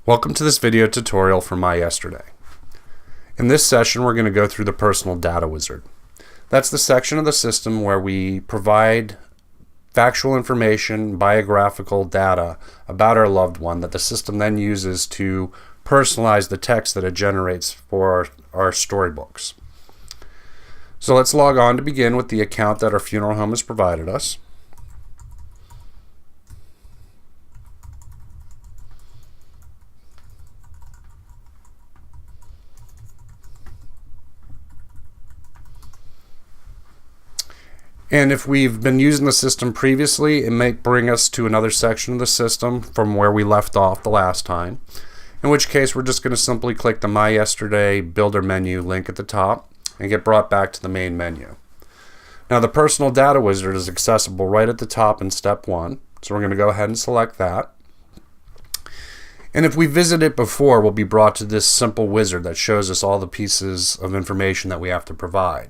Welcome to this video tutorial from MyYesterday. In this session, we're going to go through the Personal Data Wizard. That's the section of the system where we provide factual information, biographical data about our loved one that the system then uses to personalize the text that it generates for our storybooks. So let's log on to begin with the account that our funeral home has provided us. And if we've been using the system previously, it might bring us to another section of the system from where we left off the last time. In which case, we're just going to simply click the MyYesterday Builder menu link at the top and get brought back to the main menu. Now, the Personal Data Wizard is accessible right at the top in step 1. So we're going to go ahead and select that. And if we visit it before, we'll be brought to this simple wizard that shows us all the pieces of information that we have to provide.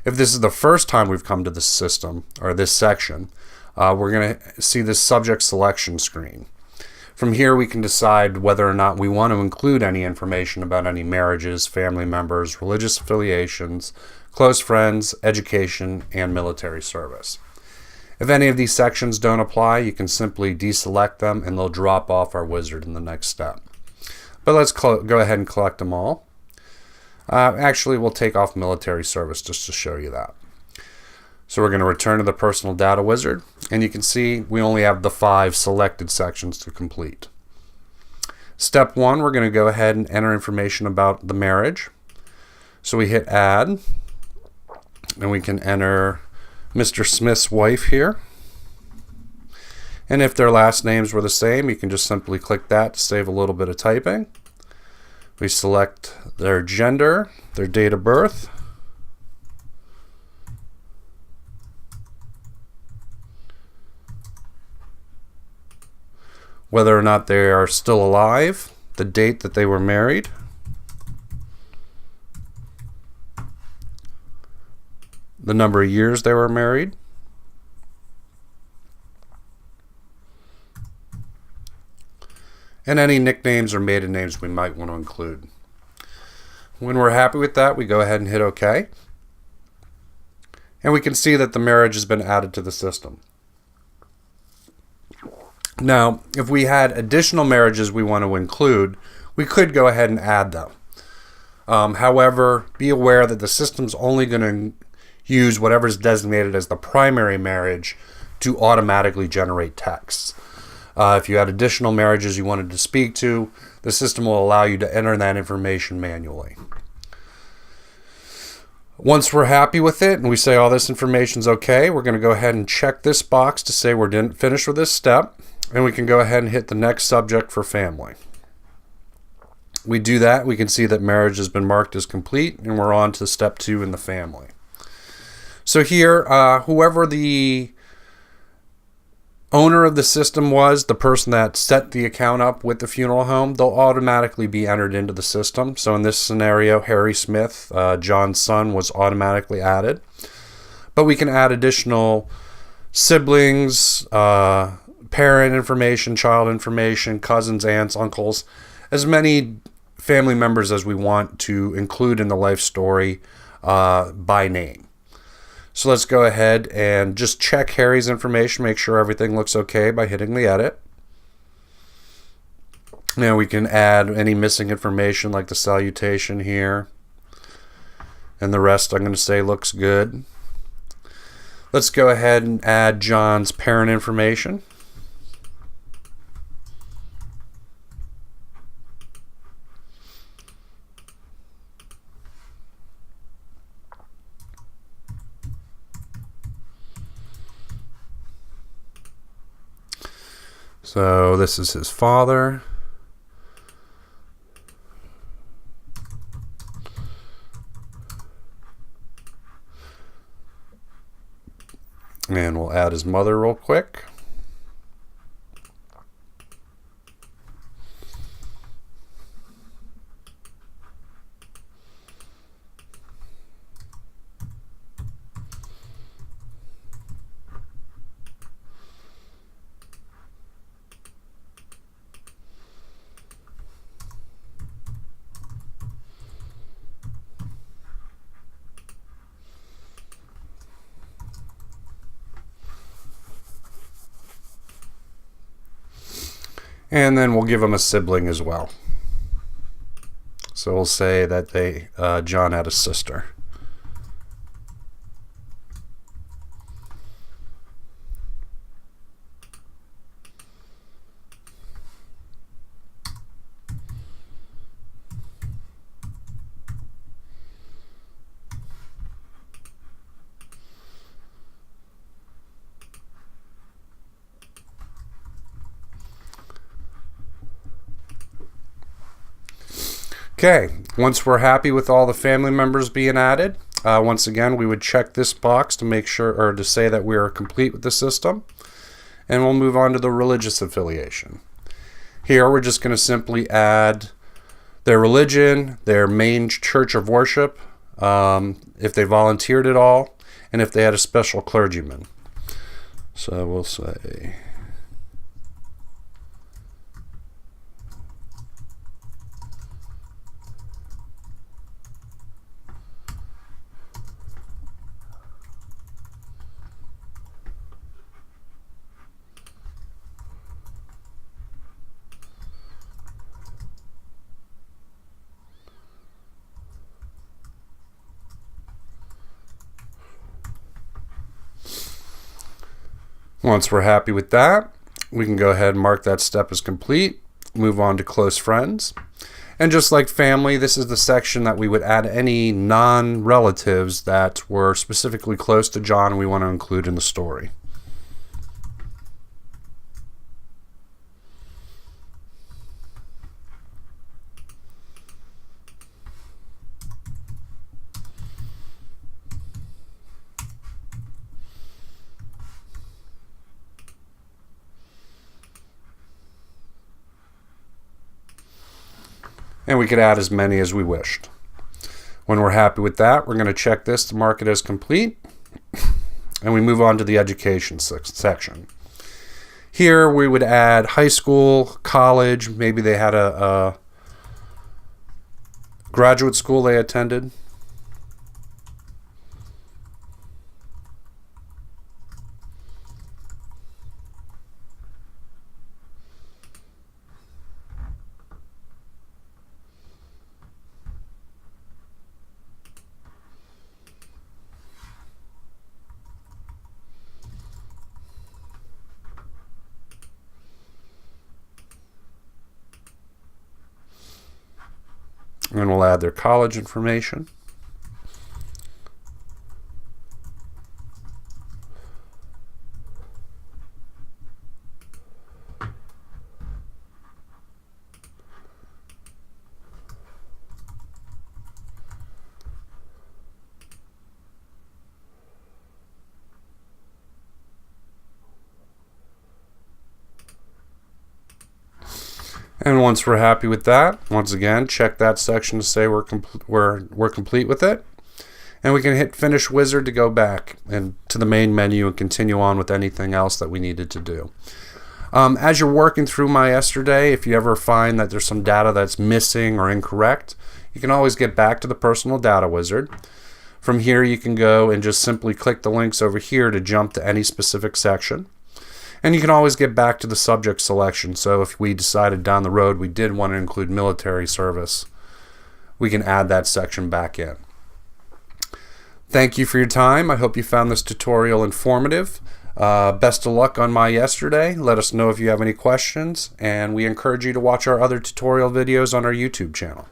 If this is the first time we've come to this system, or this section, we're going to see this subject selection screen. From here, we can decide whether or not we want to include any information about any marriages, family members, religious affiliations, close friends, education, and military service. If any of these sections don't apply, you can simply deselect them and they'll drop off our wizard in the next step. But let's go ahead and collect them all. Actually, we'll take off military service just to show you that. So we're going to return to the Personal Data Wizard, and you can see we only have the 5 selected sections to complete. Step 1, we're going to go ahead and enter information about the marriage. So we hit Add, and we can enter Mr. Smith's wife here. And if their last names were the same, you can just simply click that to save a little bit of typing. We select their gender, their date of birth, whether or not they are still alive, the date that they were married, the number of years they were married, and any nicknames or maiden names we might want to include. When we're happy with that, we go ahead and hit OK. And we can see that the marriage has been added to the system. Now, if we had additional marriages we want to include, we could go ahead and add them. However, be aware that the system's only going to use whatever is designated as the primary marriage to automatically generate texts. If you had additional marriages you wanted to speak to, the system will allow you to enter that information manually. Once we're happy with it and we say all this information is okay, we're going to go ahead and check this box to say we're finished with this step, and we can go ahead and hit the next subject for family. We do that, we can see that marriage has been marked as complete, and we're on to step 2 in the family. So here, whoever the owner of the system was, the person that set the account up with the funeral home, they'll automatically be entered into the system. So in this scenario, Harry Smith, John's son, was automatically added. But we can add additional siblings, parent information, child information, cousins, aunts, uncles, as many family members as we want to include in the life story by name. So let's go ahead and just check Harry's information, make sure everything looks okay by hitting the edit. Now we can add any missing information like the salutation here. And the rest I'm going to say looks good. Let's go ahead and add John's parent information. So this is his father. And we'll add his mother real quick. And then we'll give them a sibling as well. So we'll say that John had a sister. Okay, once we're happy with all the family members being added, once again, we would check this box to make sure, or to say that we are complete with the system, and we'll move on to the religious affiliation. Here, we're just going to simply add their religion, their main church of worship, if they volunteered at all, and if they had a special clergyman. So we'll say... Once we're happy with that, we can go ahead and mark that step as complete, move on to close friends. And just like family, this is the section that we would add any non-relatives that were specifically close to John we want to include in the story. And we could add as many as we wished. When we're happy with that, we're going to check this to mark it as complete. And we move on to the education section. Here we would add high school, college, maybe they had a graduate school they attended. And we'll add their college information. And once we're happy with that, once again, check that section to say we're complete with it. And we can hit Finish Wizard to go back and to the main menu and continue on with anything else that we needed to do. As you're working through MyYesterday, if you ever find that there's some data that's missing or incorrect, you can always get back to the Personal Data Wizard. From here, you can go and just simply click the links over here to jump to any specific section. And you can always get back to the subject selection. So if we decided down the road we did want to include military service, we can add that section back in. Thank you for your time. I hope you found this tutorial informative. Best of luck on MyYesterday. Let us know if you have any questions, and we encourage you to watch our other tutorial videos on our YouTube channel.